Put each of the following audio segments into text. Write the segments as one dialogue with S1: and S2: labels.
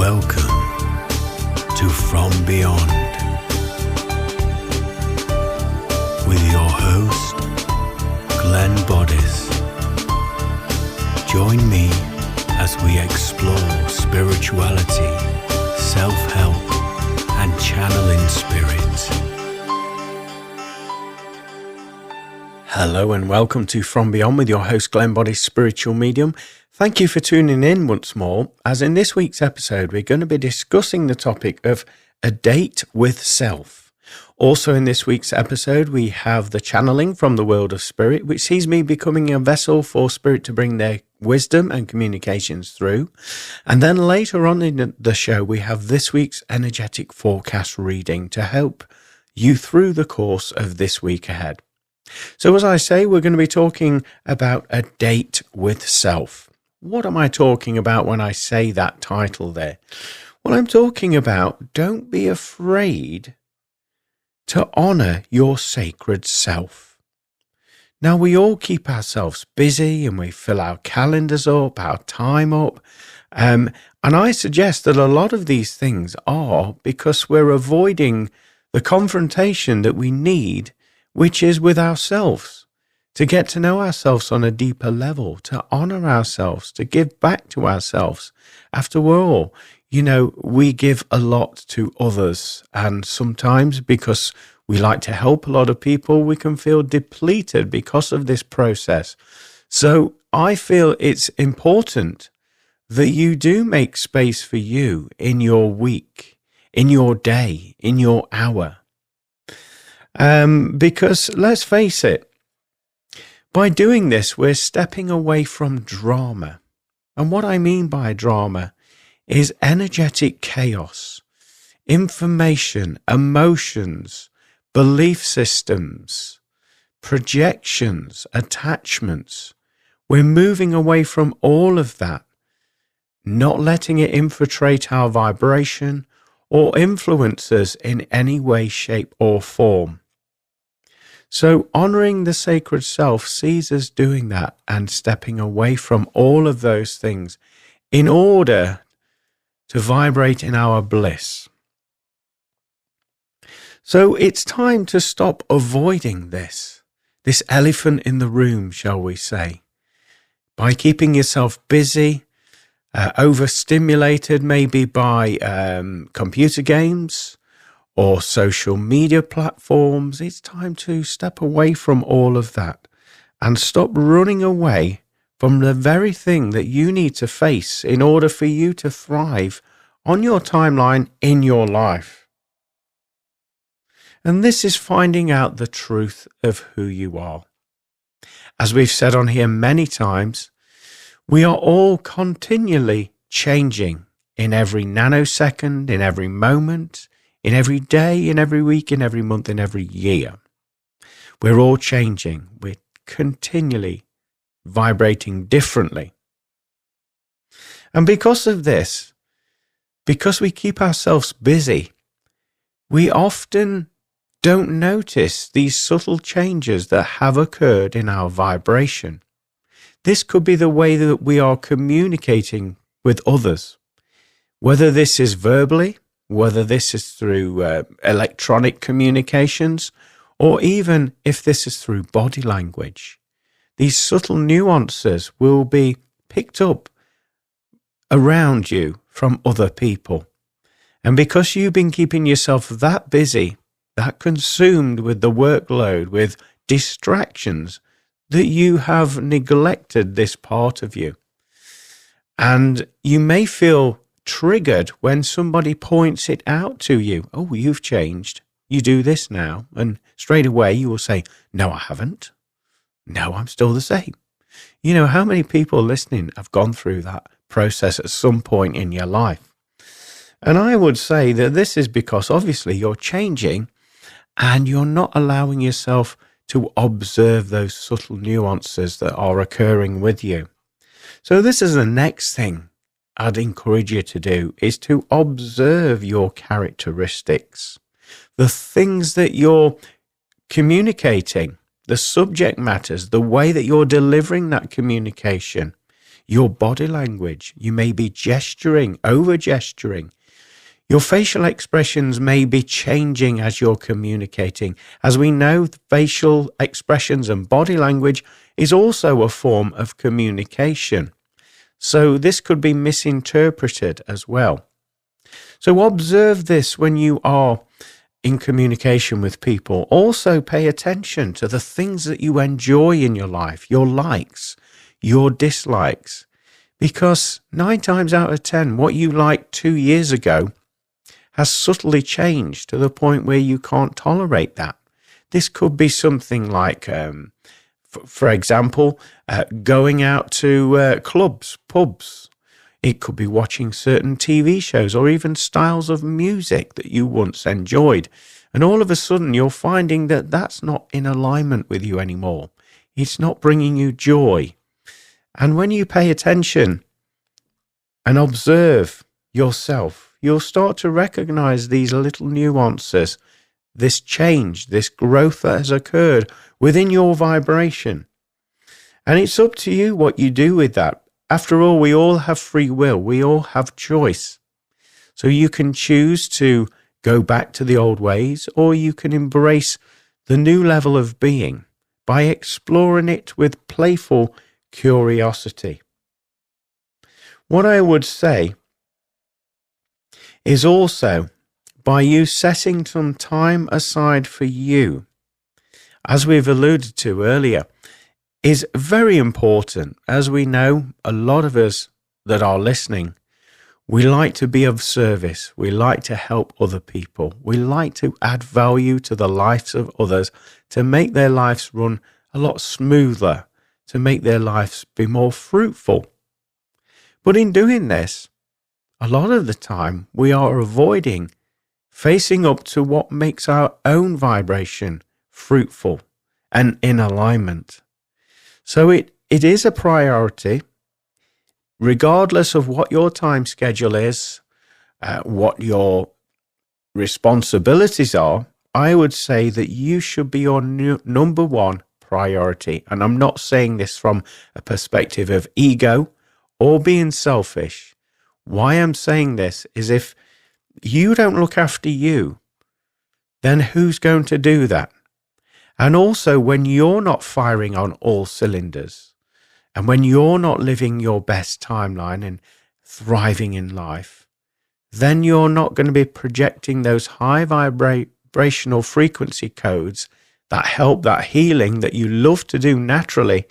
S1: Welcome to From Beyond with your host, Glenn Boddice. Join me as we explore spirituality, self-help, and channeling spirit. Hello and welcome to From Beyond with your host, Glenn Boddice, spiritual medium. Thank you for tuning in once more, as in this week's episode, we're going to be discussing the topic of a date with self. Also in this week's episode, we have the channeling from the world of spirit, which sees me becoming a vessel for spirit to bring their wisdom and communications through. And then later on in the show, we have this week's energetic forecast reading to help you through the course of this week ahead. So as I say, we're going to be talking about a date with self. What am I talking about when I say that title there? Well, I'm talking about don't be afraid to honor your sacred self. Now, we all keep ourselves busy and we fill our calendars up, our time up. And I suggest that a lot of these things are because we're avoiding the confrontation that we need, which is with ourselves. To get to know ourselves on a deeper level, to honor ourselves, to give back to ourselves. After all, we give a lot to others, and sometimes because we like to help a lot of people, we can feel depleted because of this process. So I feel it's important that you do make space for you in your week, in your day, in your hour. Because let's face it, by doing this, we're stepping away from drama. And what I mean by drama is energetic chaos, information, emotions, belief systems, projections, attachments. We're moving away from all of that, not letting it infiltrate our vibration or influence us in any way, shape, or form. So honoring the sacred self sees us doing that and stepping away from all of those things in order to vibrate in our bliss. So it's time to stop avoiding this elephant in the room, shall we say, by keeping yourself busy, overstimulated maybe by computer games, or social media platforms. It's time to step away from all of that and stop running away from the very thing that you need to face in order for you to thrive on your timeline in your life. And this is finding out the truth of who you are. As we've said on here many times, we are all continually changing in every nanosecond, in every moment, in every day, in every week, in every month, in every year. We're all changing. We're continually vibrating differently. And because of this, because we keep ourselves busy, we often don't notice these subtle changes that have occurred in our vibration. This could be the way that we are communicating with others, whether this is verbally, whether this is through electronic communications, or even if this is through body language. These subtle nuances will be picked up around you from other people. And because you've been keeping yourself that busy, that consumed with the workload, with distractions, that you have neglected this part of you. And you may feel triggered when somebody points it out to you. Oh, you've changed. You do this now. And straight away you will say, no, I haven't. No, I'm still the same. You know, how many people listening have gone through that process at some point in your life? And I would say that this is because obviously you're changing and you're not allowing yourself to observe those subtle nuances that are occurring with you. So this is the next thing I'd encourage you to do, is to observe your characteristics, the things that you're communicating, the subject matters, the way that you're delivering that communication. your body language. You may be gesturing, over-gesturing. Your facial expressions may be changing as you're communicating. As we know, facial expressions and body language is also a form of communication. So this could be misinterpreted as well. So observe this when you are in communication with people. Also pay attention to the things that you enjoy in your life, your likes, your dislikes. Because 9 times out of 10, what you liked 2 years ago has subtly changed to the point where you can't tolerate that. This could be something like, for example, going out to clubs, pubs. It could be watching certain TV shows or even styles of music that you once enjoyed. And all of a sudden you're finding that that's not in alignment with you anymore. It's not bringing you joy. And when you pay attention and observe yourself, you'll start to recognize these little nuances, this change, this growth that has occurred within your vibration. And it's up to you what you do with that. After all, we all have free will. We all have choice. So you can choose to go back to the old ways, or you can embrace the new level of being by exploring it with playful curiosity. What I would say is also by you setting some time aside for you, as we've alluded to earlier, is very important. As we know, a lot of us that are listening, we like to be of service. We like to help other people. We like to add value to the lives of others to make their lives run a lot smoother, to make their lives be more fruitful. But in doing this, a lot of the time we are avoiding facing up to what makes our own vibration fruitful and in alignment. So it is a priority, regardless of what your time schedule is, what your responsibilities are. I would say that you should be your number one priority. And I'm not saying this from a perspective of ego or being selfish. Why I'm saying this is if you don't look after you, then who's going to do that? And also when you're not firing on all cylinders, and when you're not living your best timeline and thriving in life, then you're not going to be projecting those high vibrational frequency codes that help that healing that you love to do naturally.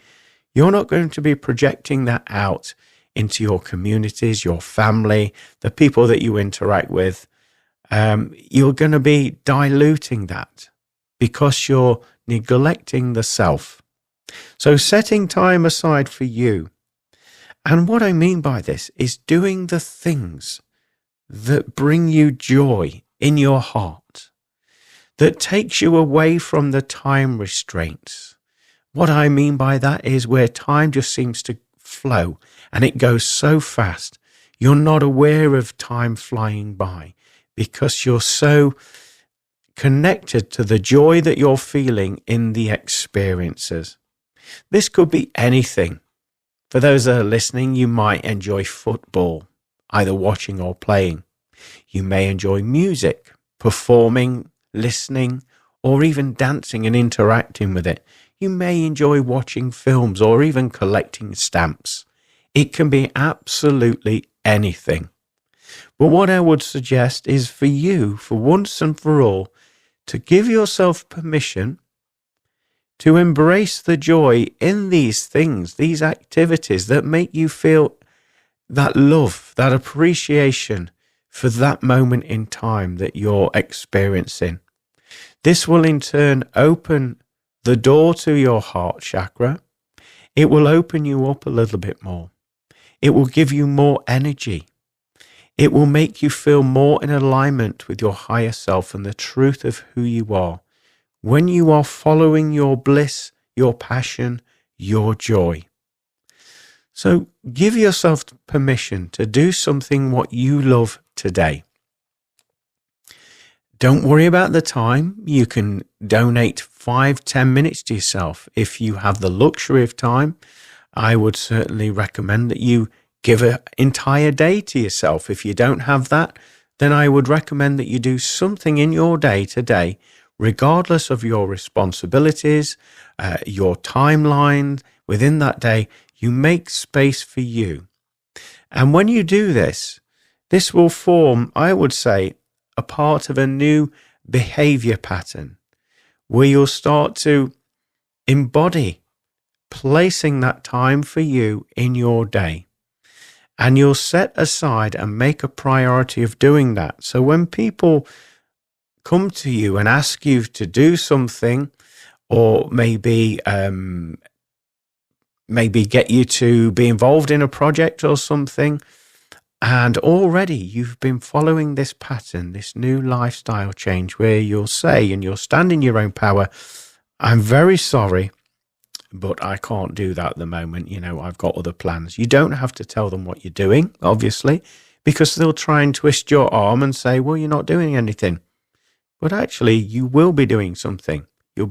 S1: You're not going to be projecting that out into your communities, your family, the people that you interact with. You're going to be diluting that because you're neglecting the self. So setting time aside for you. And what I mean by this is doing the things that bring you joy in your heart, that takes you away from the time restraints. What I mean by that is where time just seems to flow and it goes so fast. You're not aware of time flying by because you're so connected to the joy that you're feeling in the experiences. This could be anything. For those that are listening, you might enjoy football, either watching or playing. You may enjoy music, performing, listening, or even dancing and interacting with it. You may enjoy watching films or even collecting stamps. It can be absolutely anything. But what I would suggest is for you, for once and for all, to give yourself permission to embrace the joy in these things, these activities that make you feel that love, that appreciation for that moment in time that you're experiencing. This will in turn open the door to your heart chakra. It will open you up a little bit more. It will give you more energy. It will make you feel more in alignment with your higher self and the truth of who you are. When you are following your bliss, your passion, your joy. So give yourself permission to do something what you love today. Don't worry about the time. You can donate 5-10 minutes to yourself if you have the luxury of time. I would certainly recommend that you give an entire day to yourself. If you don't have that, then I would recommend that you do something in your day to day, regardless of your responsibilities, your timeline within that day. You make space for you. And when you do this, this will form, I would say, a part of a new behavior pattern where you'll start to embody placing that time for you in your day. And you'll set aside and make a priority of doing that. So when people come to you and ask you to do something, or maybe get you to be involved in a project or something, and already you've been following this pattern, this new lifestyle change where you'll say, and you'll stand in your own power, I'm very sorry, but I can't do that at the moment. I've got other plans. You don't have to tell them what you're doing, obviously, because they'll try and twist your arm and say, well, you're not doing anything. But actually, you will be doing something. You'll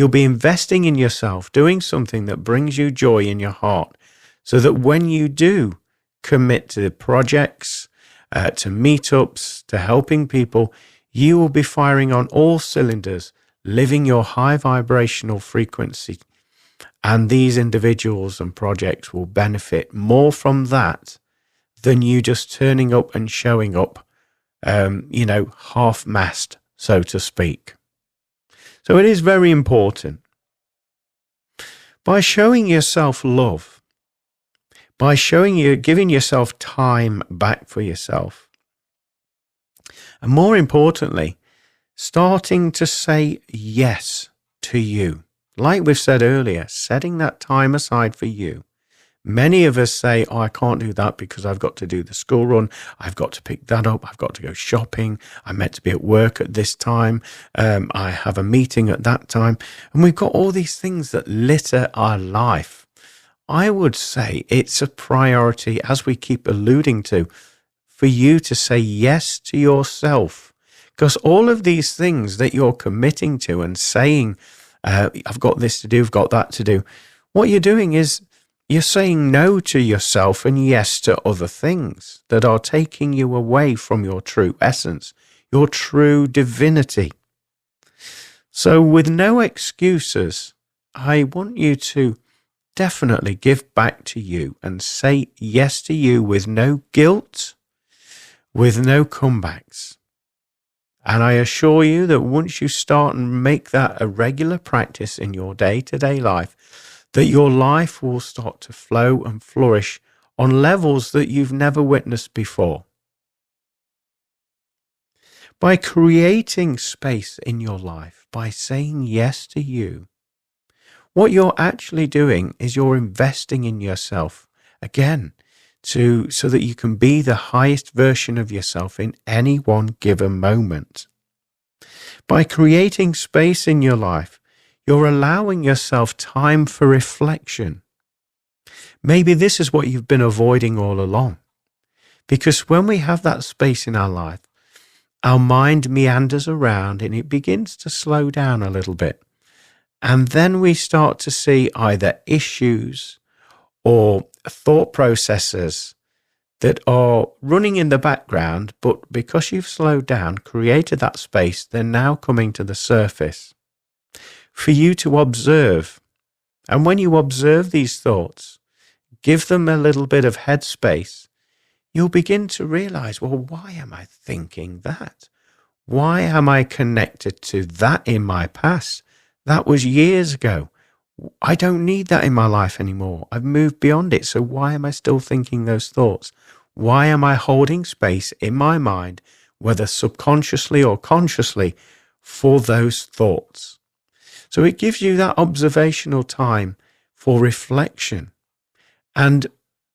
S1: be investing in yourself, doing something that brings you joy in your heart, so that when you do commit to projects, to meetups, to helping people, you will be firing on all cylinders, living your high vibrational frequency. And these individuals and projects will benefit more from that than you just turning up and showing up, half-mast, so to speak. So it is very important. By showing yourself love, by giving yourself time back for yourself, and more importantly, starting to say yes to you. Like we've said earlier, setting that time aside for you. Many of us say, I can't do that because I've got to do the school run. I've got to pick that up. I've got to go shopping. I'm meant to be at work at this time. I have a meeting at that time. And we've got all these things that litter our life. I would say it's a priority, as we keep alluding to, for you to say yes to yourself. Because all of these things that you're committing to and saying, I've got this to do, I've got that to do, what you're doing is you're saying no to yourself and yes to other things that are taking you away from your true essence, your true divinity. So with no excuses, I want you to definitely give back to you and say yes to you with no guilt, with no comebacks. And I assure you that once you start and make that a regular practice in your day-to-day life, that your life will start to flow and flourish on levels that you've never witnessed before. By creating space in your life, by saying yes to you, what you're actually doing is you're investing in yourself again, so that you can be the highest version of yourself in any one given moment. By creating space in your life, you're allowing yourself time for reflection. Maybe this is what you've been avoiding all along. Because when we have that space in our life, our mind meanders around and it begins to slow down a little bit. And then we start to see either issues or thought processes that are running in the background, but because you've slowed down, created that space, they're now coming to the surface for you to observe. And when you observe these thoughts, give them a little bit of headspace, you'll begin to realize, well, why am I thinking that? Why am I connected to that in my past? That was years ago. I don't need that in my life anymore. I've moved beyond it. So why am I still thinking those thoughts? Why am I holding space in my mind, whether subconsciously or consciously, for those thoughts? So it gives you that observational time for reflection. And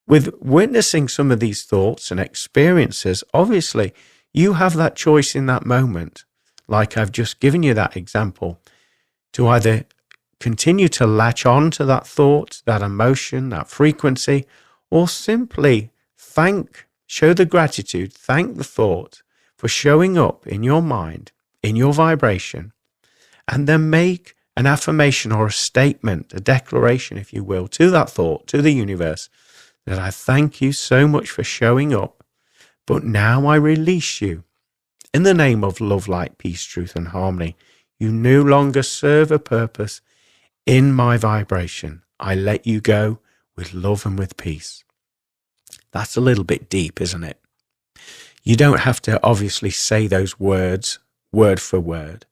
S1: with witnessing some of these thoughts and experiences, obviously, you have that choice in that moment, like I've just given you that example, to either continue to latch on to that thought, that emotion, that frequency, or simply show the gratitude, thank the thought for showing up in your mind, in your vibration, and then make an affirmation or a statement, a declaration, if you will, to that thought, to the universe, that I thank you so much for showing up, but now I release you. In the name of love, light, peace, truth, and harmony, you no longer serve a purpose in my vibration. I let you go with love and with peace. That's a little bit deep, isn't it? You don't have to obviously say those words word for word.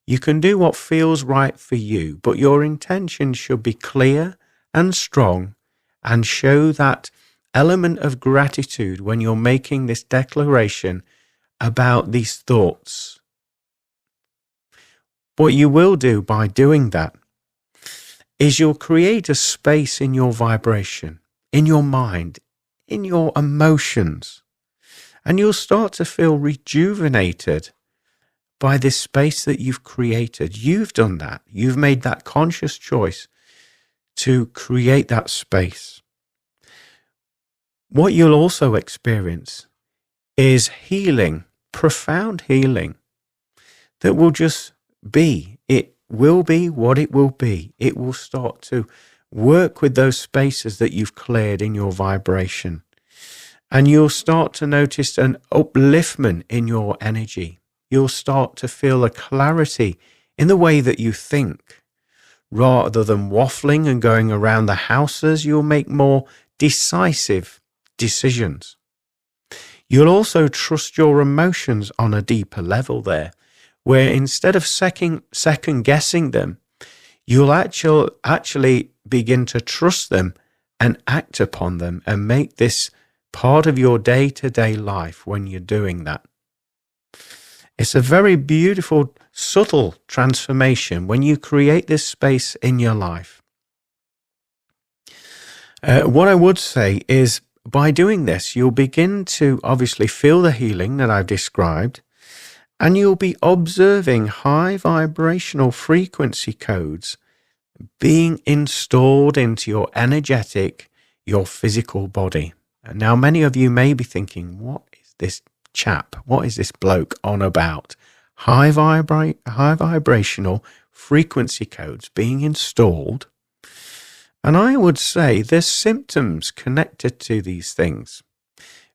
S1: You can do what feels right for you, but your intention should be clear and strong and show that element of gratitude when you're making this declaration about these thoughts. What you will do by doing that is you'll create a space in your vibration, in your mind, in your emotions, and you'll start to feel rejuvenated by this space that you've created. You've done that. You've made that conscious choice to create that space. What you'll also experience is healing, profound healing, that will just be. It will be what it will be. It will start to work with those spaces that you've cleared in your vibration. And you'll start to notice an upliftment in your energy. You'll start to feel a clarity in the way that you think. Rather than waffling and going around the houses, you'll make more decisive decisions. You'll also trust your emotions on a deeper level there, where instead of second guessing them, you'll actually begin to trust them and act upon them and make this part of your day-to-day life when you're doing that. It's a very beautiful, subtle transformation when you create this space in your life. What I would say is, by doing this, you'll begin to obviously feel the healing that I've described, and you'll be observing high vibrational frequency codes being installed into your energetic, your physical body. And now many of you may be thinking, what is this chap? What is this bloke on about? High vibrational frequency codes being installed. And I would say there's symptoms connected to these things.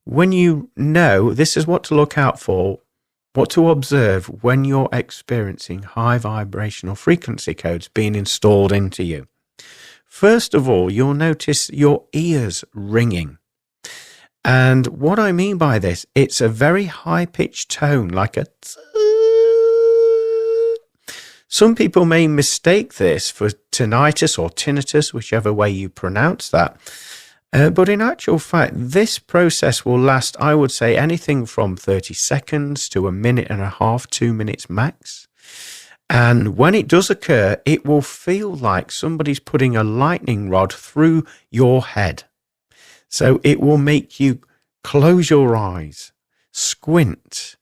S1: When you know, this is what to look out for, what to observe when you're experiencing high vibrational frequency codes being installed into you. First of all, you'll notice your ears ringing. And what I mean by this, it's a very high-pitched tone, like a Some people may mistake this for tinnitus or tinnitus, whichever way you pronounce that. But in actual fact, this process will last, I would say, anything from 30 seconds to a minute and a half, 2 minutes max. And when it does occur, it will feel like somebody's putting a lightning rod through your head. So it will make you close your eyes, squint,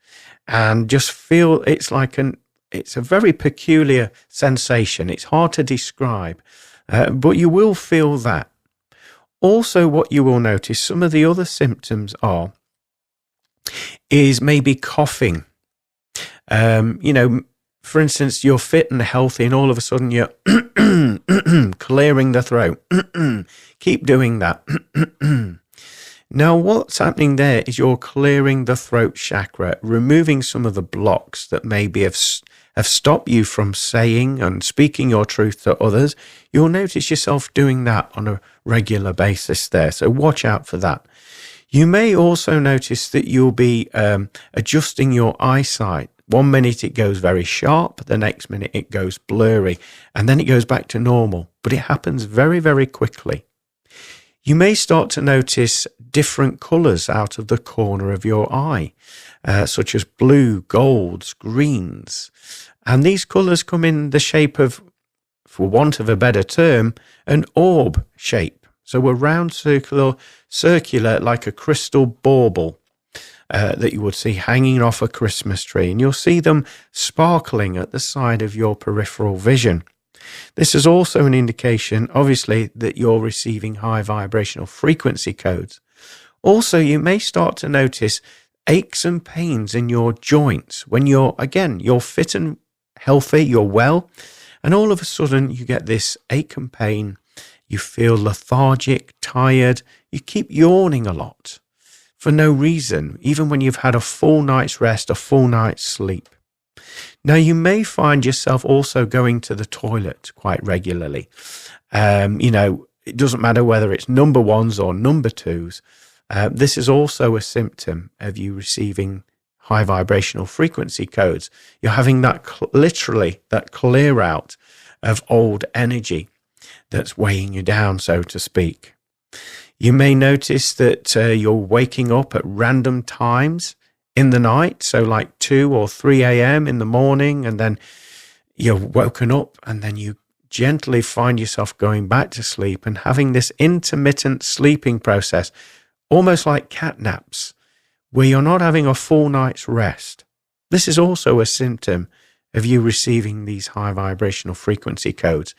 S1: and just feel it's a very peculiar sensation. It's hard to describe, but you will feel that. Also, what you will notice, some of the other symptoms is maybe coughing. For instance, you're fit and healthy and all of a sudden you're clearing the throat. Keep doing that. Now, what's happening there is you're clearing the throat chakra, removing some of the blocks that maybe have stopped you from saying and speaking your truth to others. You'll notice yourself doing that on a regular basis there, so watch out for that. You may also notice that you'll be adjusting your eyesight. 1 minute it goes very sharp, the next minute it goes blurry, and then it goes back to normal, but it happens very, very quickly. You may start to notice different colours out of the corner of your eye, such as blue, golds, greens. And these colours come in the shape of, for want of a better term, an orb shape. So a round circular like a crystal bauble that you would see hanging off a Christmas tree. And you'll see them sparkling at the side of your peripheral vision. This is also an indication, obviously, that you're receiving high vibrational frequency codes. Also, you may start to notice aches and pains in your joints when you're fit and healthy, you're well, And all of a sudden you get this ache and pain. You feel lethargic, tired. You keep yawning a lot for no reason, even when you've had a full night's rest, a full night's sleep. Now, you may find yourself also going to the toilet quite regularly. It doesn't matter whether it's number ones or number twos. This is also a symptom of you receiving high vibrational frequency codes. You're having that literally that clear out of old energy that's weighing you down, so to speak. You may notice that you're waking up at random times in the night, so like 2 or 3 a.m. in the morning, and then you're woken up, and then you gently find yourself going back to sleep and having this intermittent sleeping process, almost like cat naps, where you're not having a full night's rest. This is also a symptom of you receiving these high vibrational frequency codes.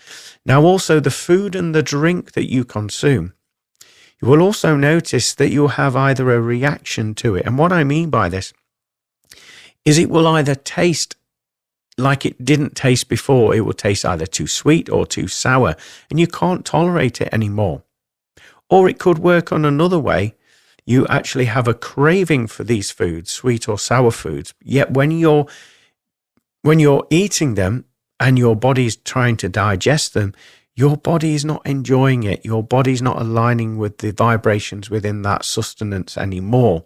S1: Now, also the food and the drink that you consume, you will also notice that you'll have either a reaction to it. And what I mean by this is it will either taste like it didn't taste before. It will taste either too sweet or too sour, and you can't tolerate it anymore. Or it could work on another way. You actually have a craving for these foods, sweet or sour foods, yet when you're eating them and your body's trying to digest them, your body is not enjoying it. Your body's not aligning with the vibrations within that sustenance anymore.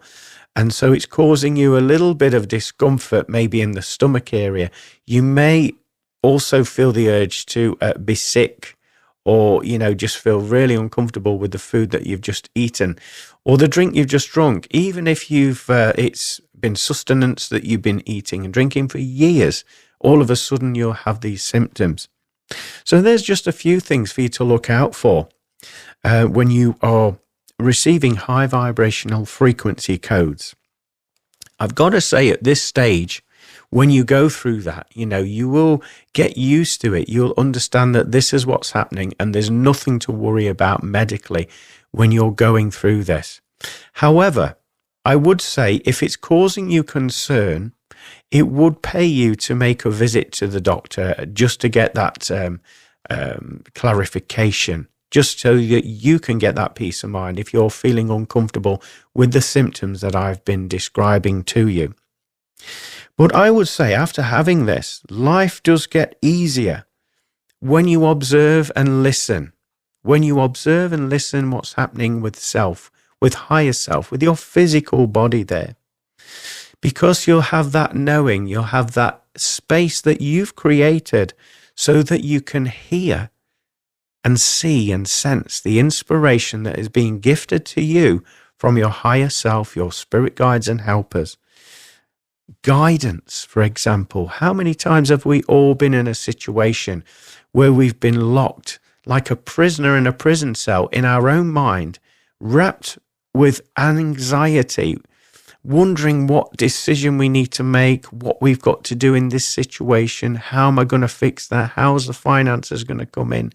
S1: And so it's causing you a little bit of discomfort, maybe in the stomach area. You may also feel the urge to be sick, or, just feel really uncomfortable with the food that you've just eaten or the drink you've just drunk, even if it's been sustenance that you've been eating and drinking for years. All of a sudden you'll have these symptoms. So there's just a few things for you to look out for when you are receiving high vibrational frequency codes. I've got to say, at this stage, when you go through that, you will get used to it. You'll understand that this is what's happening, and there's nothing to worry about medically when you're going through this. However, I would say if it's causing you concern, it would pay you to make a visit to the doctor just to get that clarification, just so that you can get that peace of mind if you're feeling uncomfortable with the symptoms that I've been describing to you. But I would say after having this, life does get easier when you observe and listen. When you observe and listen what's happening with self, with higher self, with your physical body there. Because you'll have that knowing, you'll have that space that you've created so that you can hear and see and sense the inspiration that is being gifted to you from your higher self, your spirit guides and helpers. Guidance, for example. How many times have we all been in a situation where we've been locked like a prisoner in a prison cell in our own mind, wrapped with anxiety, wondering what decision we need to make, what we've got to do in this situation, how am I going to fix that, how's the finances going to come in,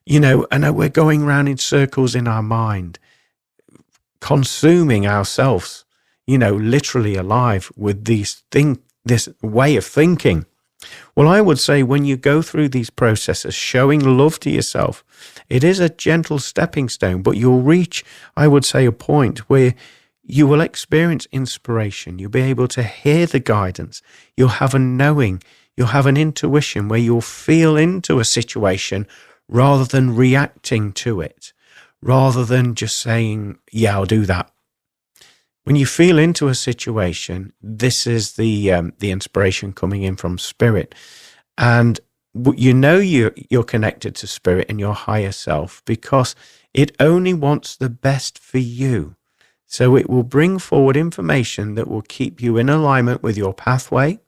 S1: and we're going around in circles in our mind, consuming ourselves, literally alive with this way of thinking. Well, I would say when you go through these processes, showing love to yourself, it is a gentle stepping stone, but you'll reach, I would say, a point where you will experience inspiration. You'll be able to hear the guidance. You'll have a knowing. You'll have an intuition where you'll feel into a situation rather than reacting to it, rather than just saying, yeah, I'll do that. When you feel into a situation, this is the inspiration coming in from spirit. And you're connected to spirit and your higher self because it only wants the best for you. So it will bring forward information that will keep you in alignment with your pathway,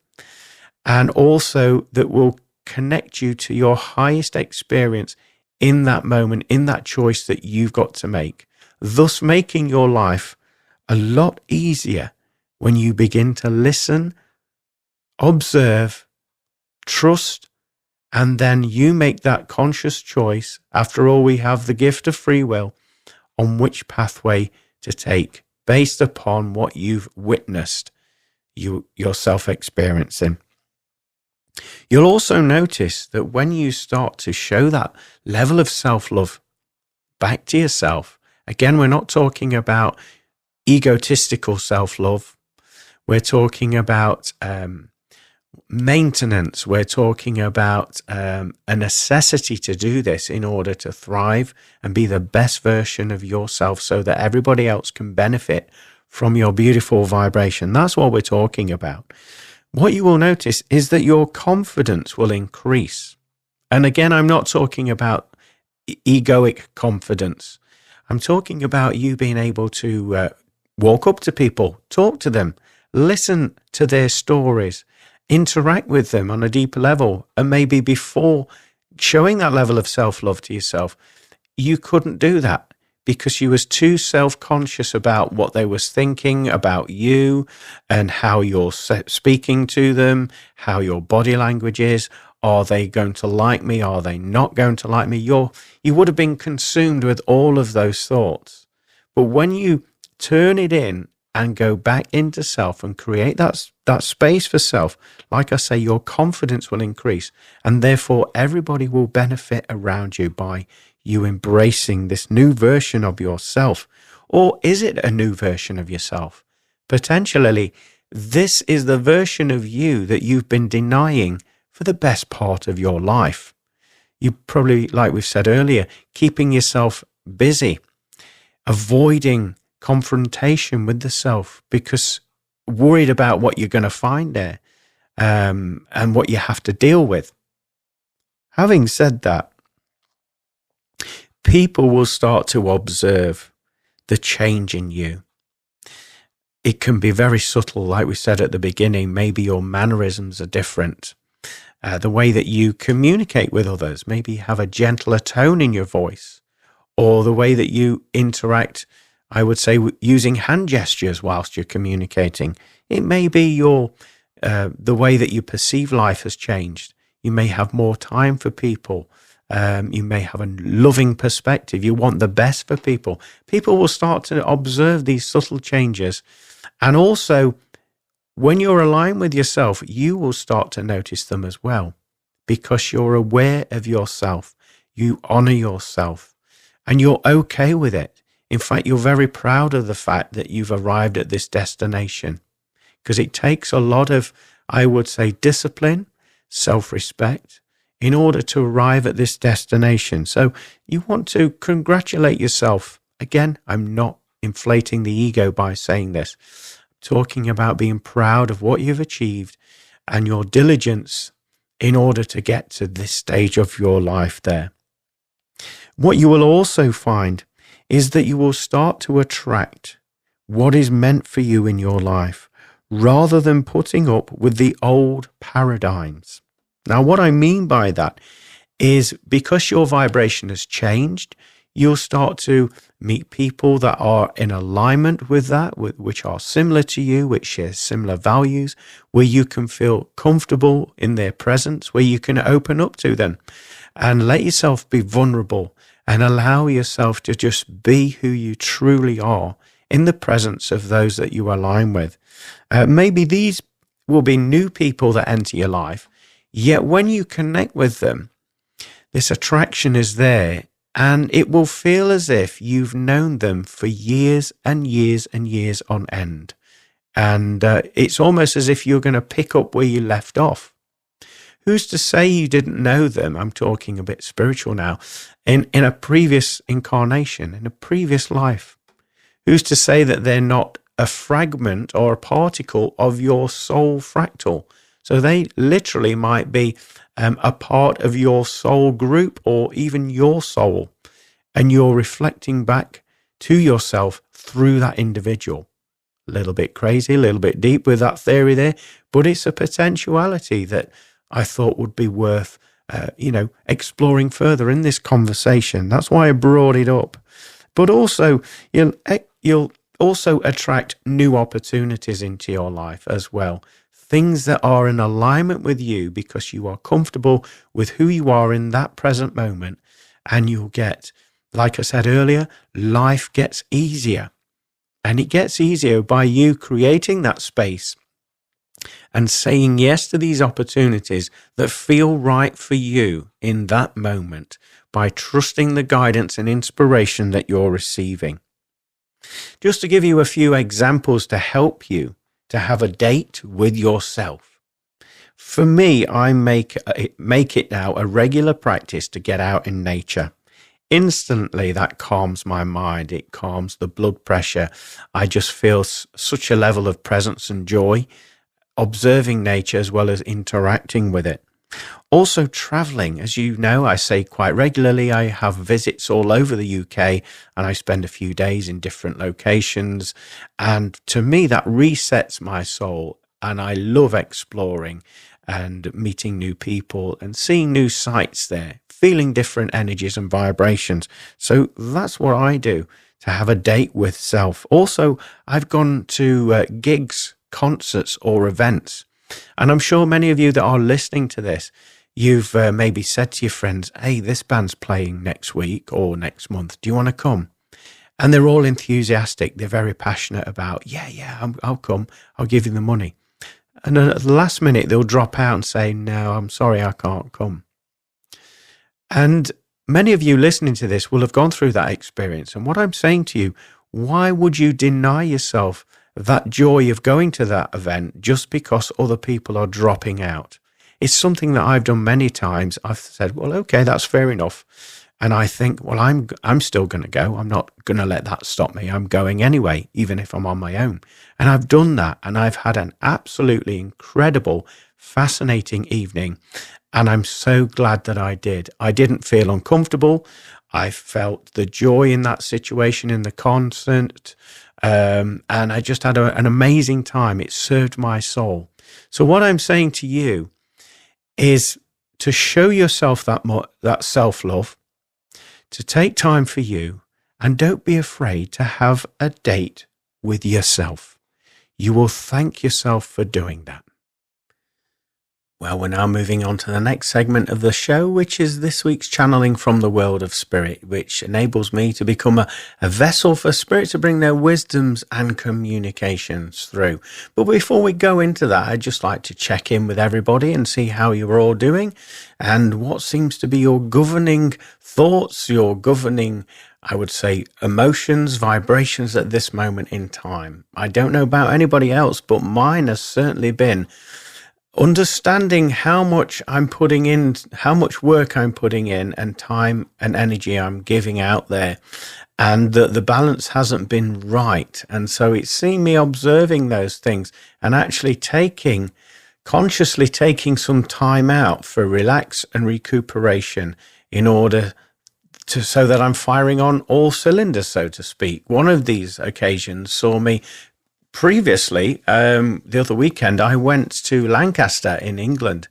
S1: and also that will connect you to your highest experience in that moment, in that choice that you've got to make, thus making your life a lot easier when you begin to listen, observe, trust, and then you make that conscious choice. After all, we have the gift of free will on which pathway to take based upon what you've witnessed yourself experiencing. You'll also notice that when you start to show that level of self-love back to yourself, again, we're not talking about egotistical self-love. We're talking about maintenance. We're talking about a necessity to do this in order to thrive and be the best version of yourself so that everybody else can benefit from your beautiful vibration. That's what we're talking about. What you will notice is that your confidence will increase. And again, I'm not talking about egoic confidence. I'm talking about you being able to walk up to people, talk to them, listen to their stories, interact with them on a deeper level. And maybe before showing that level of self-love to yourself, you couldn't do that because you was too self-conscious about what they was thinking about you and how you're speaking to them, how your body language is. Are they going to like me? Are they not going to like me? You would have been consumed with all of those thoughts. But when you turn it in and go back into self and create that space for self, like I say, your confidence will increase, and therefore everybody will benefit around you by you embracing this new version of yourself. Or is it a new version of yourself? Potentially, this is the version of you that you've been denying for the best part of your life. You probably, like we've said earlier, keeping yourself busy, avoiding confrontation with the self because worried about what you're going to find there and what you have to deal with. Having said that, people will start to observe the change in you. It can be very subtle, like we said at the beginning. Maybe your mannerisms are different. The way that you communicate with others, maybe have a gentler tone in your voice, or the way that you interact, I would say, using hand gestures whilst you're communicating. It may be the way that you perceive life has changed. You may have more time for people. You may have a loving perspective. You want the best for people. People will start to observe these subtle changes. And also, when you're aligned with yourself, you will start to notice them as well, because you're aware of yourself. You honor yourself and you're okay with it. In fact, you're very proud of the fact that you've arrived at this destination, because it takes a lot of, I would say, discipline, self-respect in order to arrive at this destination. So you want to congratulate yourself. Again, I'm not inflating the ego by saying this. Talking about being proud of what you've achieved and your diligence in order to get to this stage of your life there. What you will also find is that you will start to attract what is meant for you in your life rather than putting up with the old paradigms. Now, what I mean by that is because your vibration has changed, you'll start to meet people that are in alignment with that, which are similar to you, which share similar values, where you can feel comfortable in their presence, where you can open up to them and let yourself be vulnerable and allow yourself to just be who you truly are in the presence of those that you align with. Maybe these will be new people that enter your life, yet when you connect with them, this attraction is there. And it will feel as if you've known them for years and years and years on end. And it's almost as if you're going to pick up where you left off. Who's to say you didn't know them? I'm talking a bit spiritual now. In a previous incarnation, in a previous life. Who's to say that they're not a fragment or a particle of your soul fractal? So they literally might be a part of your soul group or even your soul, and you're reflecting back to yourself through that individual. A little bit crazy, a little bit deep with that theory there, but it's a potentiality that I thought would be worth exploring further in this conversation. That's why I brought it up. But also, you'll also attract new opportunities into your life as well. Things that are in alignment with you because you are comfortable with who you are in that present moment. And you'll get, like I said earlier, life gets easier. And it gets easier by you creating that space and saying yes to these opportunities that feel right for you in that moment by trusting the guidance and inspiration that you're receiving. Just to give you a few examples to help you to have a date with yourself. For me, I make it now a regular practice to get out in nature. Instantly, that calms my mind. It calms the blood pressure. I just feel such a level of presence and joy observing nature as well as interacting with it. Also traveling, as you know, I say quite regularly, I have visits all over the UK and I spend a few days in different locations. And to me, that resets my soul. And I love exploring and meeting new people and seeing new sights there, feeling different energies and vibrations. So that's what I do to have a date with self. Also, I've gone to gigs, concerts or events. And I'm sure many of you that are listening to this, you've maybe said to your friends, hey, this band's playing next week or next month. Do you want to come? And they're all enthusiastic. They're very passionate about, I'll come. I'll give you the money. And then at the last minute, they'll drop out and say, no, I'm sorry, I can't come. And many of you listening to this will have gone through that experience. And what I'm saying to you, why would you deny yourself that joy of going to that event just because other people are dropping out? It's something that I've done many times. I've said, well, okay, that's fair enough. And I think, well, I'm still going to go. I'm not going to let that stop me. I'm going anyway, even if I'm on my own. And I've done that. And I've had an absolutely incredible, fascinating evening. And I'm so glad that I did. I didn't feel uncomfortable. I felt the joy in that situation, in the concert. And I just had an amazing time. It served my soul. So what I'm saying to you is to show yourself that self-love, to take time for you, and don't be afraid to have a date with yourself. You will thank yourself for doing that. Well, we're now moving on to the next segment of the show, which is this week's channeling from the world of spirit, which enables me to become a vessel for spirit to bring their wisdoms and communications through. But before we go into that, I'd just like to check in with everybody and see how you're all doing and what seems to be your governing thoughts, your governing, I would say, emotions, vibrations at this moment in time. I don't know about anybody else, but mine has certainly been understanding how much I'm putting in, how much work I'm putting in and time and energy I'm giving out there, and that the balance hasn't been right. And so it's seeing me observing those things and actually consciously taking some time out for relax and recuperation in order so that I'm firing on all cylinders, so to speak. One of these occasions saw me previously, the other weekend, I went to Lancaster in England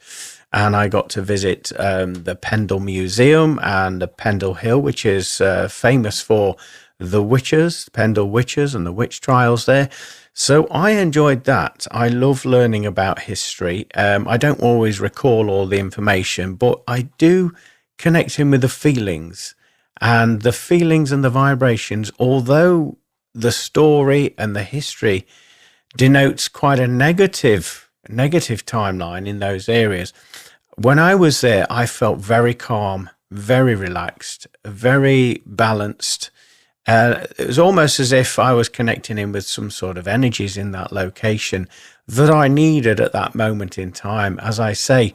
S1: and I got to visit the Pendle Museum and the Pendle Hill, which is famous for the witches, Pendle witches and the witch trials there. So I enjoyed that. I love learning about history. I don't always recall all the information, but I do connect in with the feelings and the vibrations, although the story and the history denotes quite a negative timeline in those areas. When I was there, I felt very calm, very relaxed, very balanced. It was almost as if I was connecting in with some sort of energies in that location that I needed at that moment in time. As I say,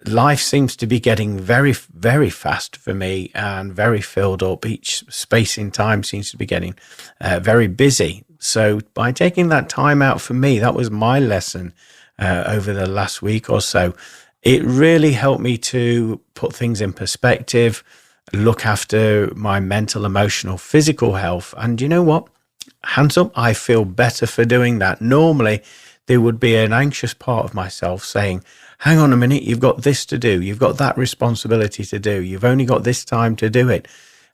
S1: life seems to be getting very, very fast for me and very filled up. Each space in time seems to be getting very busy. So by taking that time out for me, that was my lesson over the last week or so. It really helped me to put things in perspective, look after my mental, emotional, physical health. And you know what? Hands up, I feel better for doing that. Normally, there would be an anxious part of myself saying, hang on a minute, you've got this to do. You've got that responsibility to do. You've only got this time to do it.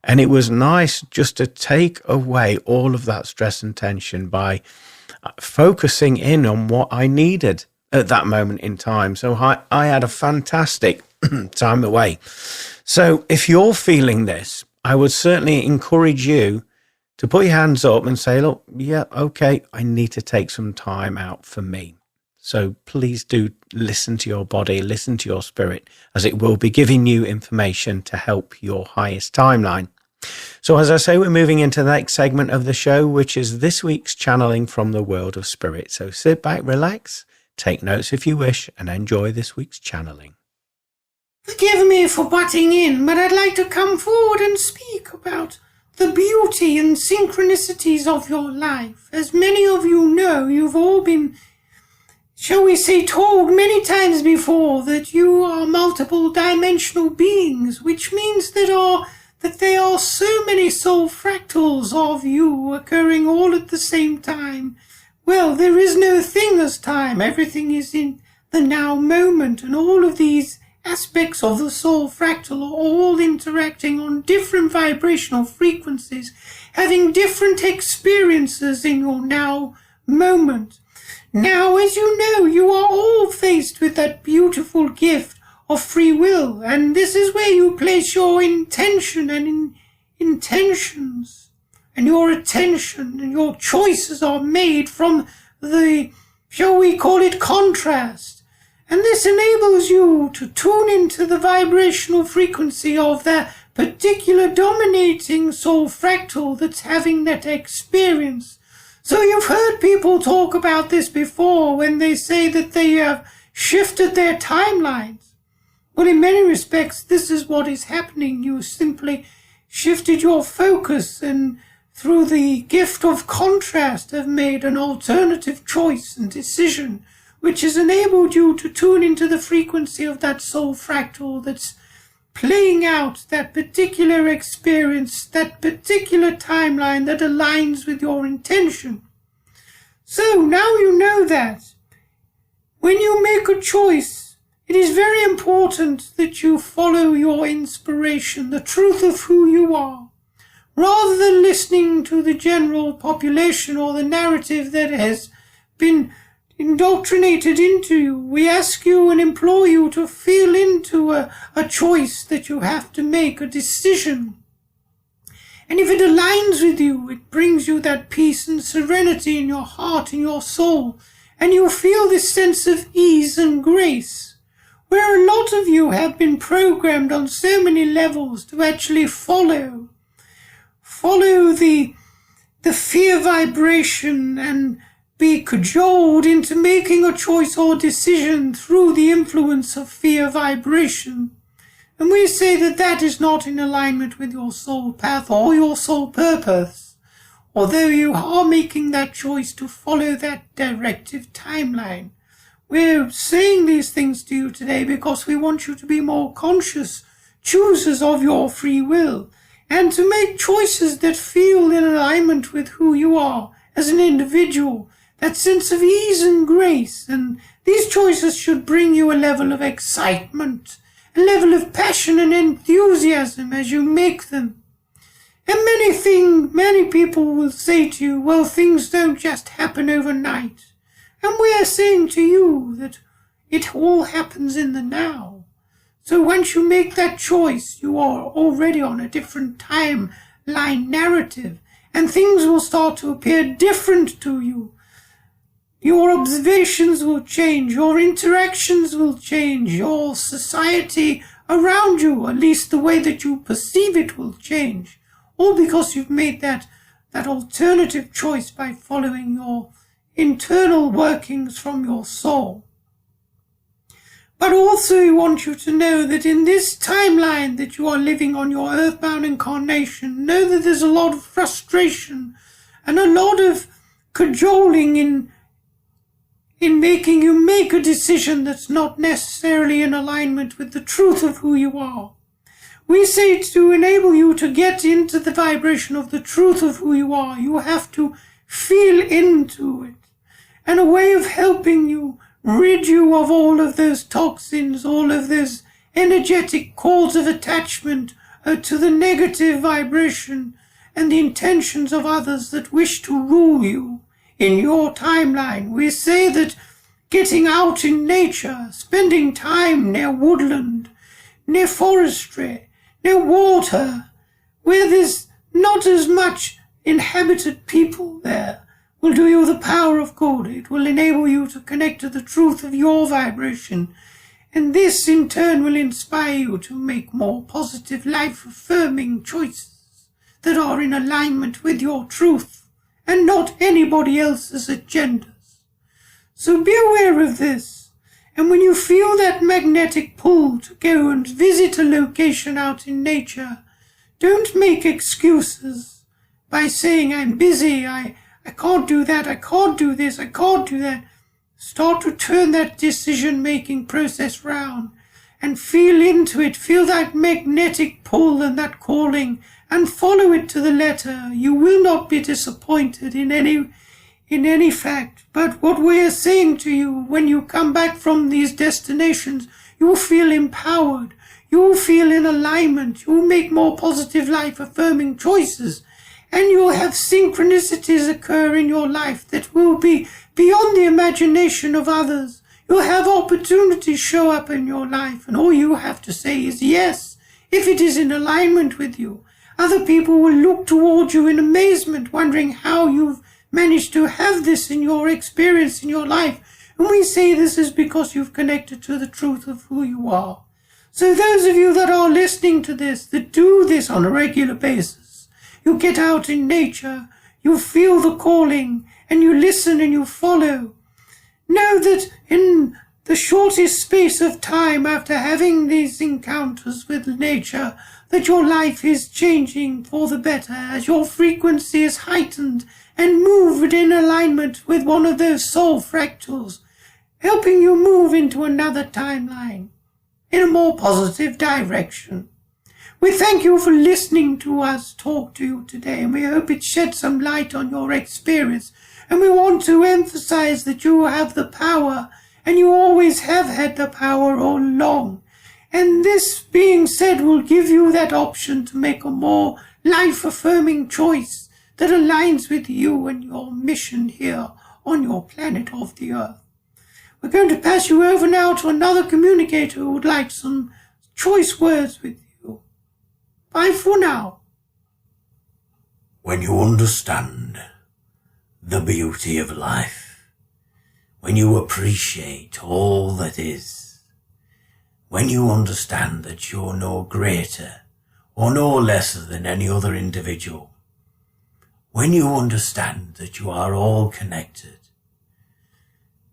S1: And it was nice just to take away all of that stress and tension by focusing in on what I needed at that moment in time. So I had a fantastic time away. So if you're feeling this, I would certainly encourage you to put your hands up and say, look, yeah, okay, I need to take some time out for me. So please do listen to your body, listen to your spirit, as it will be giving you information to help your highest timeline. So as I say, we're moving into the next segment of the show, which is this week's channeling from the world of spirit. So sit back, relax, take notes if you wish, and enjoy this week's channeling.
S2: Forgive me for butting in, but I'd like to come forward and speak about the beauty and synchronicities of your life. As many of you know, you've all been, shall we say, told many times before that you are multiple dimensional beings, which means that there are so many soul fractals of you occurring all at the same time. Well, there is no thing as time. Everything is in the now moment, and all of these aspects of the soul fractal are all interacting on different vibrational frequencies, having different experiences in your now moment. Now, as you know, you are all faced with that beautiful gift of free will, and this is where you place your intention and intentions, and your attention and your choices are made from the, shall we call it, contrast. And this enables you to tune into the vibrational frequency of that particular dominating soul fractal that's having that experience. So you've heard people talk about this before when they say that they have shifted their timelines. Well, in many respects, this is what is happening. You simply shifted your focus and through the gift of contrast have made an alternative choice and decision, which has enabled you to tune into the frequency of that soul fractal that's playing out that particular experience, that particular timeline that aligns with your intention. So now you know that when you make a choice, it is very important that you follow your inspiration, the truth of who you are, rather than listening to the general population or the narrative that has been indoctrinated into you. We ask you and implore you to feel into a choice that you have to make, a decision. And if it aligns with you, it brings you that peace and serenity in your heart, in your soul, and you feel this sense of ease and grace, where a lot of you have been programmed on so many levels to actually follow the fear vibration and be cajoled into making a choice or decision through the influence of fear vibration. And we say that that is not in alignment with your soul path or your soul purpose, although you are making that choice to follow that directive timeline. We're saying these things to you today because we want you to be more conscious choosers of your free will and to make choices that feel in alignment with who you are as an individual, that sense of ease and grace. And these choices should bring you a level of excitement, a level of passion and enthusiasm as you make them. And many people will say to you, well, things don't just happen overnight. And we are saying to you that it all happens in the now. So once you make that choice, you are already on a different timeline narrative, and things will start to appear different to you. Your observations will change, your interactions will change, your society around you, at least the way that you perceive it, will change. All because you've made that alternative choice by following your internal workings from your soul. But also we want you to know that in this timeline that you are living on your earthbound incarnation, know that there's a lot of frustration and a lot of cajoling in making you make a decision that's not necessarily in alignment with the truth of who you are. We say to enable you to get into the vibration of the truth of who you are, you have to feel into it. And a way of helping you rid you of all of those toxins, all of those energetic cords of attachment to the negative vibration and the intentions of others that wish to rule you in your timeline. We say that getting out in nature, spending time near woodland, near forestry, near water, where there's not as much inhabited people there, will do you the power of good. It will enable you to connect to the truth of your vibration. And this in turn will inspire you to make more positive, life-affirming choices that are in alignment with your truth and not anybody else's agendas. So be aware of this. And when you feel that magnetic pull to go and visit a location out in nature, don't make excuses by saying, I'm busy, I can't do that, I can't do this, I can't do that. Start to turn that decision-making process round and feel into it. Feel that magnetic pull and that calling and follow it to the letter. You will not be disappointed in any fact. But what we are saying to you, when you come back from these destinations, you will feel empowered. You will feel in alignment. You will make more positive, life-affirming choices. And you will have synchronicities occur in your life that will be beyond the imagination of others. You'll have opportunities show up in your life, and all you have to say is yes, if it is in alignment with you. Other people will look toward you in amazement, wondering how you've managed to have this in your experience in your life. And we say this is because you've connected to the truth of who you are. So those of you that are listening to this, that do this on a regular basis, you get out in nature, you feel the calling, and you listen and you follow. Know that in the shortest space of time after having these encounters with nature, that your life is changing for the better as your frequency is heightened and moved in alignment with one of those soul fractals, helping you move into another timeline in a more positive direction. We thank you for listening to us talk to you today, and we hope it shed some light on your experience. And we want to emphasize that you have the power, and you always have had the power all along. And this being said will give you that option to make a more life-affirming choice that aligns with you and your mission here on your planet of the Earth. We're going to pass you over now to another communicator who would like some choice words with you. Bye for now.
S3: When you understand the beauty of life, when you appreciate all that is, when you understand that you're no greater or no lesser than any other individual, when you understand that you are all connected,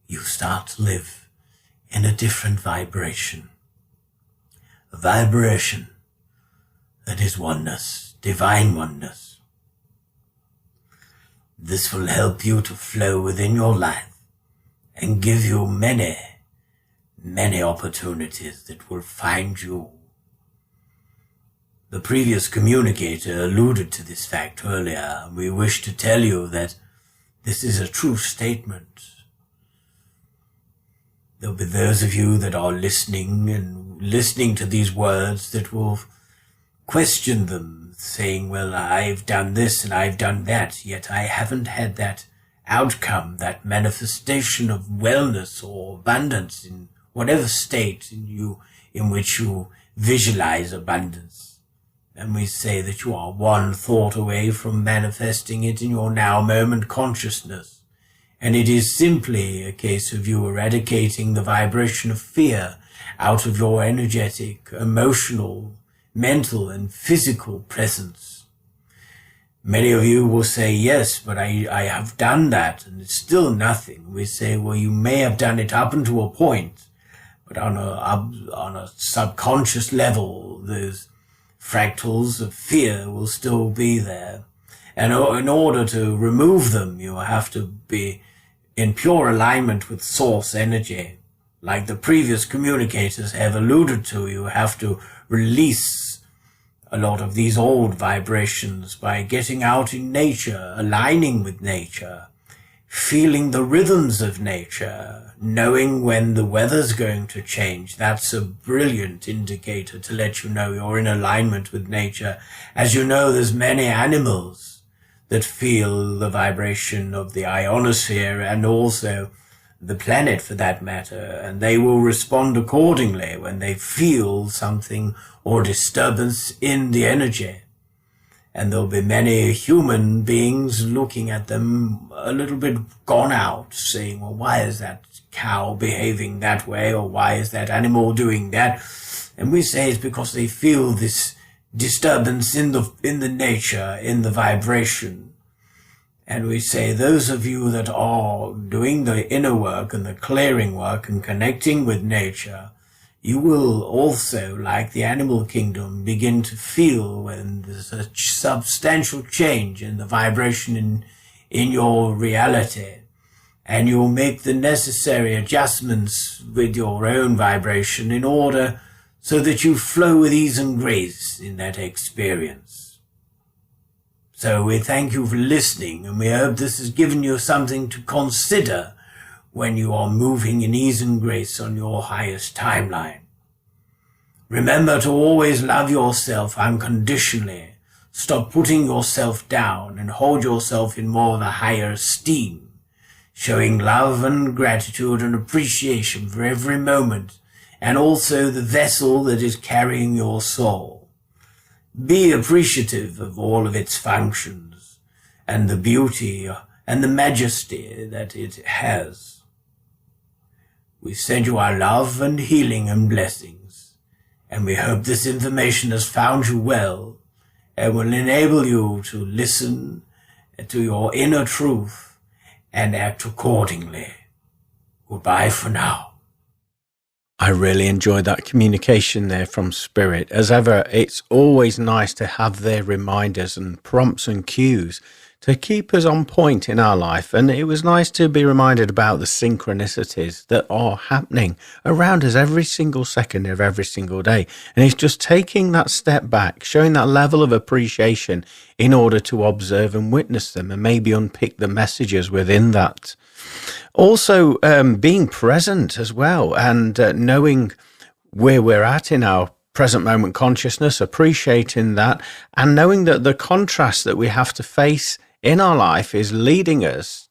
S3: you start to live in a different vibration, a vibration that is oneness, divine oneness. This will help you to flow within your life and give you many, many opportunities that will find you. The previous communicator alluded to this fact earlier. We wish to tell you that this is a true statement. There'll be those of you that are listening to these words that will question them, saying, well, I've done this and I've done that, yet I haven't had that outcome, that manifestation of wellness or abundance in whatever state in which you visualize abundance. And we say that you are one thought away from manifesting it in your now moment consciousness. And it is simply a case of you eradicating the vibration of fear out of your energetic, emotional, mental and physical presence. Many of you will say, yes, but I have done that and it's still nothing. We say, well, you may have done it up until a point, but on a subconscious level, those fractals of fear will still be there. And in order to remove them, you have to be in pure alignment with source energy. Like the previous communicators have alluded to, you have to release a lot of these old vibrations by getting out in nature, aligning with nature, feeling the rhythms of nature, knowing when the weather's going to change. That's a brilliant indicator to let you know you're in alignment with nature. As you know, there's many animals that feel the vibration of the ionosphere and also the planet for that matter, and they will respond accordingly when they feel something or disturbance in the energy. And there'll be many human beings looking at them a little bit gone out, saying, well, why is that cow behaving that way, or why is that animal doing that? And we say it's because they feel this disturbance in the nature, in the vibration. And we say, those of you that are doing the inner work and the clearing work and connecting with nature, you will also, like the animal kingdom, begin to feel when there's a substantial change in the vibration in your reality. And you'll make the necessary adjustments with your own vibration in order so that you flow with ease and grace in that experience. So we thank you for listening, and we hope this has given you something to consider when you are moving in ease and grace on your highest timeline. Remember to always love yourself unconditionally. Stop putting yourself down and hold yourself in more of a higher esteem, showing love and gratitude and appreciation for every moment, and also the vessel that is carrying your soul. Be appreciative of all of its functions and the beauty and the majesty that it has. We send you our love and healing and blessings, and we hope this information has found you well and will enable you to listen to your inner truth and act accordingly. Goodbye for now.
S1: I really enjoyed that communication there from Spirit. As ever, it's always nice to have their reminders and prompts and cues to keep us on point in our life. And it was nice to be reminded about the synchronicities that are happening around us every single second of every single day. And it's just taking that step back, showing that level of appreciation in order to observe and witness them and maybe unpick the messages within that. Also, being present as well, and knowing where we're at in our present moment consciousness, appreciating that, and knowing that the contrast that we have to face in our life is leading us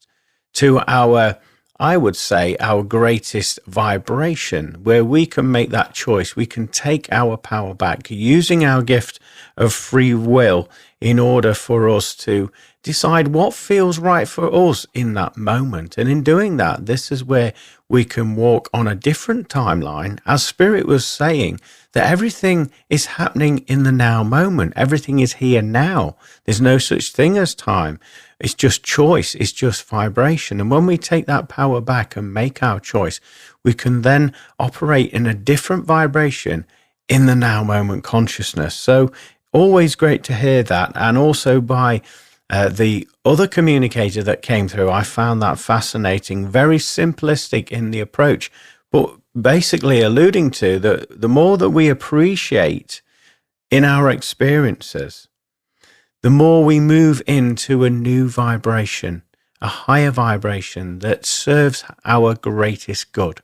S1: to our, I would say, our greatest vibration, where we can make that choice. We can take our power back using our gift of free will in order for us to decide what feels right for us in that moment. And in doing that, this is where we can walk on a different timeline. As Spirit was saying, that everything is happening in the now moment. Everything is here now. There's no such thing as time. It's just choice. It's just vibration. And when we take that power back and make our choice, we can then operate in a different vibration in the now moment consciousness. So always great to hear that. And also by the other communicator that came through, I found that fascinating, very simplistic in the approach, but basically alluding to the more that we appreciate in our experiences, the more we move into a new vibration, a higher vibration that serves our greatest good.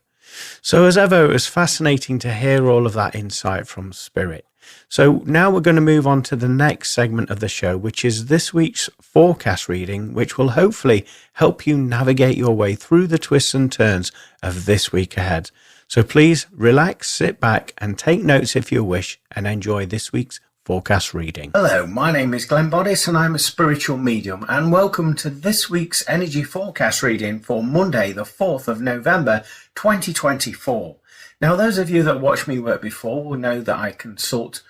S1: So as ever, it was fascinating to hear all of that insight from Spirit. So now we're going to move on to the next segment of the show, which is this week's forecast reading, which will hopefully help you navigate your way through the twists and turns of this week ahead. So please relax, sit back and take notes if you wish, and enjoy this week's forecast reading. Hello, my name is Glenn Boddice and I'm a spiritual medium, and welcome to this week's energy forecast reading for Monday the 4th of November 2024. Now, those of you that watched me work before will know that I consult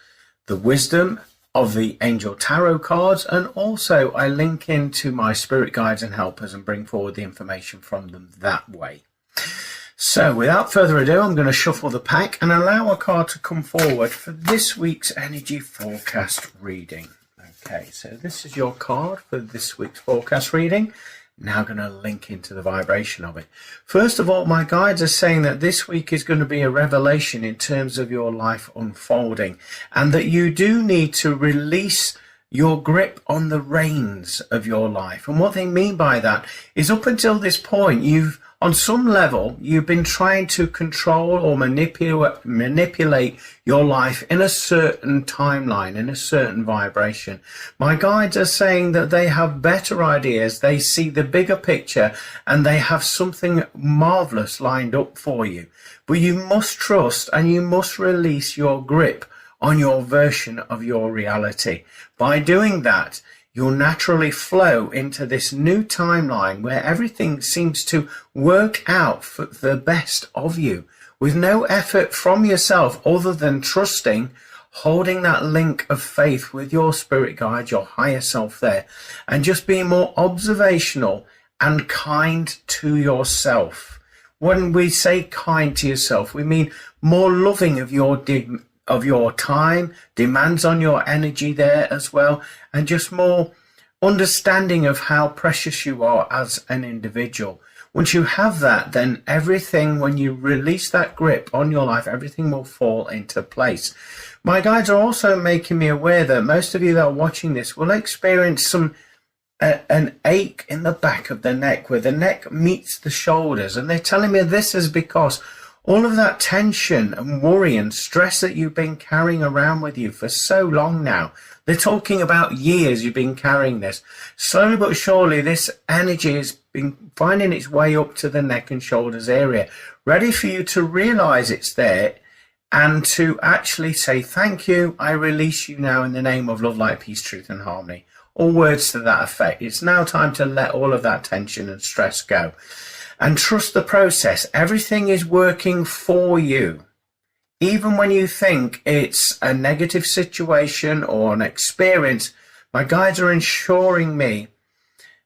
S1: the wisdom of the angel tarot cards, and also I link into my spirit guides and helpers and bring forward the information from them that way. So without further ado, I'm going to shuffle the pack and allow a card to come forward for this week's energy forecast reading. Okay, so this is your card for this week's forecast reading. Now going to link into the vibration of it. First of all, my guides are saying that this week is going to be a revelation in terms of your life unfolding, and that you do need to release your grip on the reins of your life. And what they mean by that is, up until this point, on some level, you've been trying to control or manipulate your life in a certain timeline, in a certain vibration. My guides are saying that they have better ideas, they see the bigger picture, and they have something marvelous lined up for you. But you must trust and you must release your grip on your version of your reality. By doing that, you'll naturally flow into this new timeline where everything seems to work out for the best of you with no effort from yourself other than trusting, holding that link of faith with your spirit guide, your higher self there, and just being more observational and kind to yourself. When we say kind to yourself, we mean more loving of your time, demands on your energy there as well, and just more understanding of how precious you are as an individual. Once you have that, then everything, when you release that grip on your life, everything will fall into place. My guides are also making me aware that most of you that are watching this will experience an ache in the back of the neck, where the neck meets the shoulders, and they're telling me this is because all of that tension and worry and stress that you've been carrying around with you for so long now. They're talking about years you've been carrying this. Slowly but surely, this energy has been finding its way up to the neck and shoulders area, ready for you to realize it's there and to actually say, thank you, I release you now in the name of love, light, peace, truth, and harmony. All words to that effect. It's now time to let all of that tension and stress go. And trust the process. Everything is working for you. Even when you think it's a negative situation or an experience, my guides are ensuring me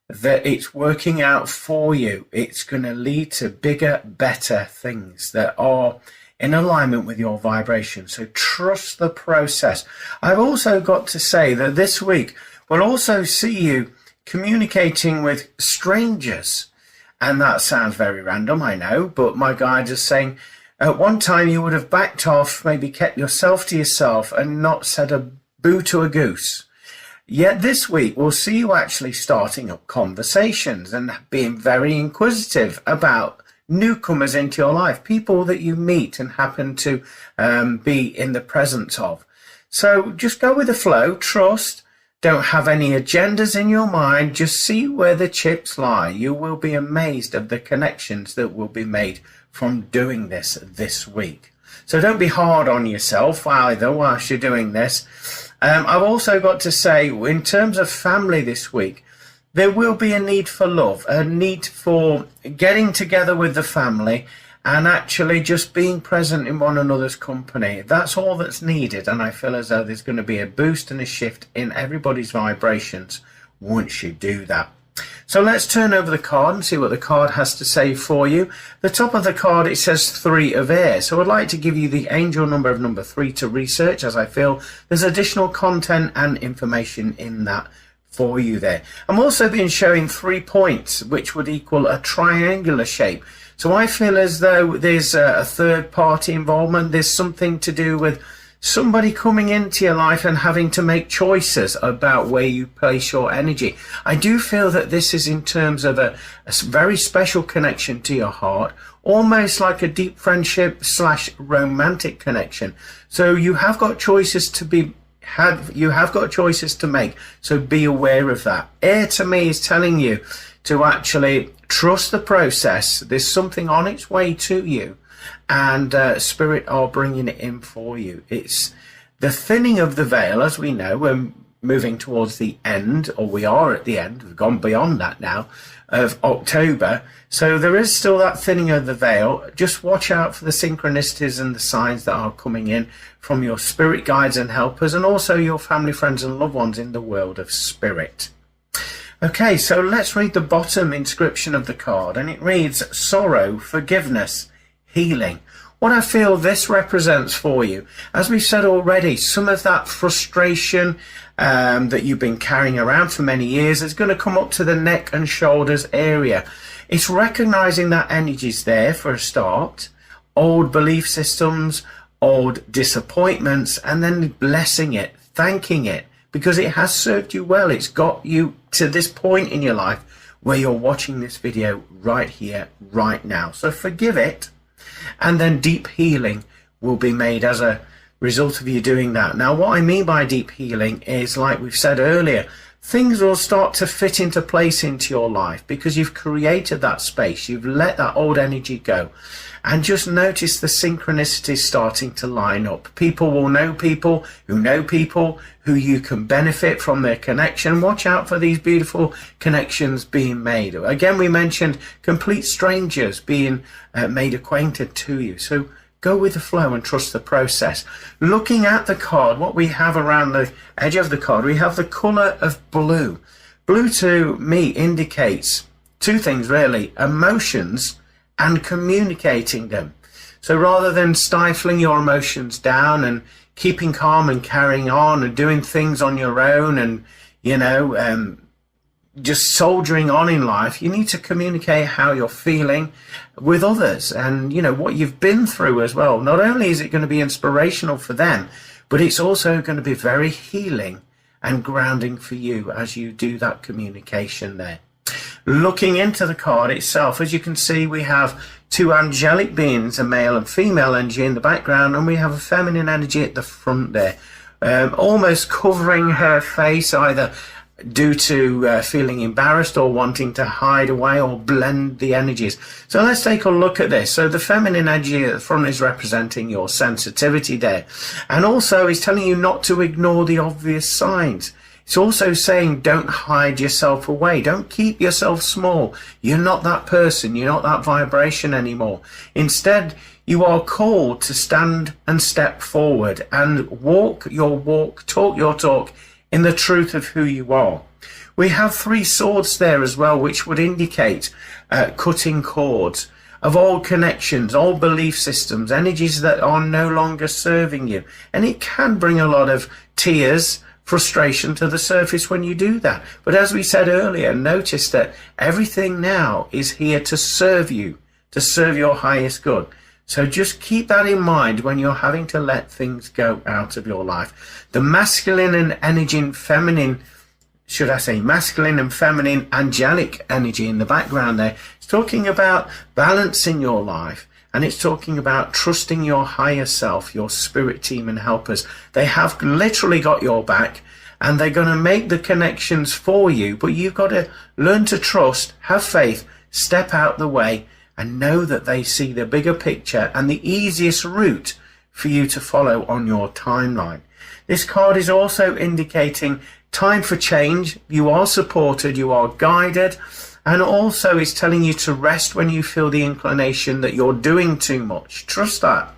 S1: that it's working out for you. It's going to lead to bigger, better things that are in alignment with your vibration. So trust the process. I've also got to say that this week we'll also see you communicating with strangers. And that sounds very random, I know, but my guide is saying at one time you would have backed off, maybe kept yourself to yourself and not said a boo to a goose. Yet this week we'll see you actually starting up conversations and being very inquisitive about newcomers into your life, people that you meet and happen to be in the presence of. So just go with the flow, trust. Don't have any agendas in your mind. Just see where the chips lie. You will be amazed of the connections that will be made from doing this week. So don't be hard on yourself either whilst you're doing this. I've also got to say, in terms of family this week, there will be a need for love, a need for getting together with the family and actually just being present in one another's company. That's all that's needed, and I feel as though there's going to be a boost and a shift in everybody's vibrations once you do that. So let's turn over the card and see what the card has to say for you. The top of the card, it says 3 of air. So I'd like to give you the angel number of number 3 to research, as I feel there's additional content and information in that for you there. I'm also being showing 3 points, which would equal a triangular shape. So I feel as though there's a third party involvement. There's something to do with somebody coming into your life and having to make choices about where you place your energy. I do feel that this is in terms of a very special connection to your heart, almost like a deep friendship / romantic connection. So you have got choices to make. So be aware of that. Air to me is telling you to actually trust the process. There's something on its way to you, and Spirit are bringing it in for you. It's the thinning of the veil, as we know. We're moving towards the end, or we are at the end. We've gone beyond that now, of October. So there is still that thinning of the veil. Just watch out for the synchronicities and the signs that are coming in from your spirit guides and helpers, and also your family, friends and loved ones in the world of spirit. Okay, so let's read the bottom inscription of the card, and it reads sorrow, forgiveness, healing. What I feel this represents for you, as we've said already, some of that frustration that you've been carrying around for many years is going to come up to the neck and shoulders area. It's recognizing that energy's there for a start, old belief systems, old disappointments, and then blessing it, thanking it, because it has served you well. It's got you to this point in your life where you're watching this video right here, right now. So forgive it, and then deep healing will be made as a result of you doing that. Now, what I mean by deep healing is, like we've said earlier, things will start to fit into place into your life because you've created that space. You've let that old energy go. And just notice the synchronicities starting to line up. People will know people who you can benefit from their connection. Watch out for these beautiful connections being made. Again, we mentioned complete strangers being made acquainted to you. So go with the flow and trust the process. Looking at the card, what we have around the edge of the card, we have the colour of blue. Blue to me indicates two things really: emotions and communicating them. So rather than stifling your emotions down and keeping calm and carrying on and doing things on your own and, just soldiering on in life, you need to communicate how you're feeling with others and, what you've been through as well. Not only is it going to be inspirational for them, but it's also going to be very healing and grounding for you as you do that communication there. Looking into the card itself, as you can see, we have two angelic beings, a male and female energy in the background, and we have a feminine energy at the front there, almost covering her face, either due to feeling embarrassed or wanting to hide away or blend the energies. So let's take a look at this. So the feminine energy at the front is representing your sensitivity there, and also is telling you not to ignore the obvious signs. It's also saying don't hide yourself away. Don't keep yourself small. You're not that person. You're not that vibration anymore. Instead, you are called to stand and step forward and walk your walk, talk your talk in the truth of who you are. We have three swords there as well, which would indicate cutting cords of old connections, old belief systems, energies that are no longer serving you. And it can bring a lot of tears, frustration to the surface when you do that. But as we said earlier, notice that everything now is here to serve you, to serve your highest good. So just keep that in mind when you're having to let things go out of your life. The masculine and feminine angelic energy in the background there, it's talking about balance in your life. And it's talking about trusting your higher self, your spirit team and helpers. They have literally got your back and they're going to make the connections for you. But you've got to learn to trust, have faith, step out the way and know that they see the bigger picture and the easiest route for you to follow on your timeline. This card is also indicating time for change. You are supported, you are guided. And also it's telling you to rest when you feel the inclination that you're doing too much. Trust that.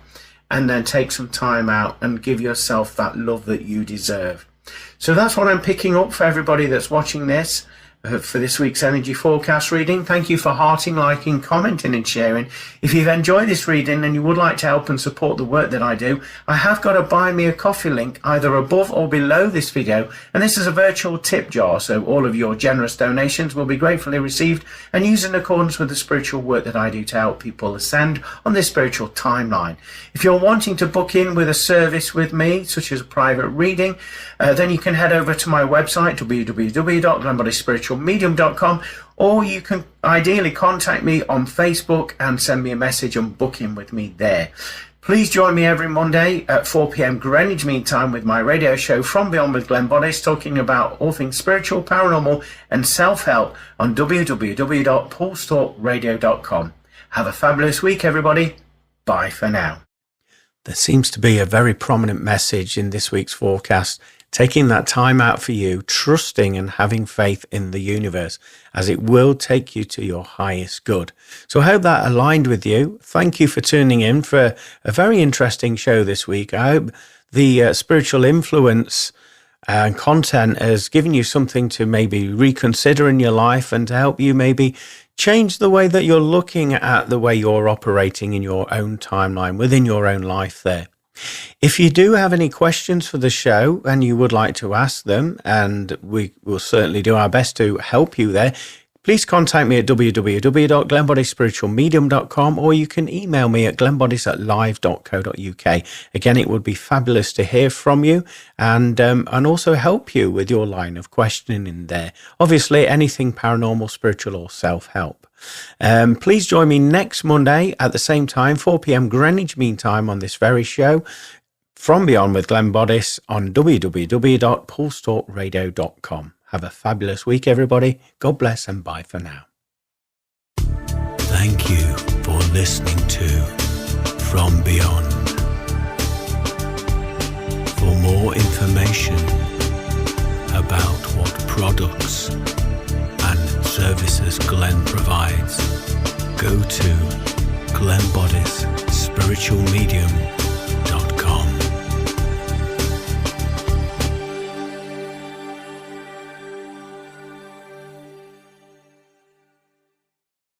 S1: And then take some time out and give yourself that love that you deserve. So that's what I'm picking up for everybody that's watching this. For this week's energy forecast reading. Thank you for hearting, liking, commenting and sharing. If you've enjoyed this reading and you would like to help and support the work that I do, I have got a buy me a coffee link either above or below this video, and this is a virtual tip jar, so all of your generous donations will be gratefully received and used in accordance with the spiritual work that I do to help people ascend on this spiritual timeline. If you're wanting to book in with a service with me, such as a private reading, then you can head over to my website www.glenboddice.com, or you can ideally contact me on Facebook and send me a message and book in with me there. Please join me every Monday at 4 p.m. Greenwich Mean Time with my radio show From Beyond with Glenn Boddice, talking about all things spiritual, paranormal and self-help on www.pulsetalkradio.com. Have a fabulous week, everybody. Bye for now. There seems to be a very prominent message in this week's forecast, taking that time out for you, trusting and having faith in the universe, as it will take you to your highest good. So I hope that aligned with you. Thank you for tuning in for a very interesting show this week. I hope the spiritual influence and content has given you something to maybe reconsider in your life and to help you maybe change the way that you're looking at the way you're operating in your own timeline, within your own life there. If you do have any questions for the show and you would like to ask them, and we will certainly do our best to help you there, please contact me at www.glenboddicespiritualmedium.com, or you can email me at glenboddice@live.co.uk. Again, it would be fabulous to hear from you and also help you with your line of questioning in there. Obviously, anything paranormal, spiritual or self-help. Please join me next Monday at the same time, 4 p.m. Greenwich Mean Time, on this very show, From Beyond with Glenn Boddice, on www.pulsetalkradio.com. Have a fabulous week, everybody. God bless and bye for now.
S4: Thank you for listening to From Beyond. For more information about what products and services Glenn provides, go to Glenn Boddice Spiritual Medium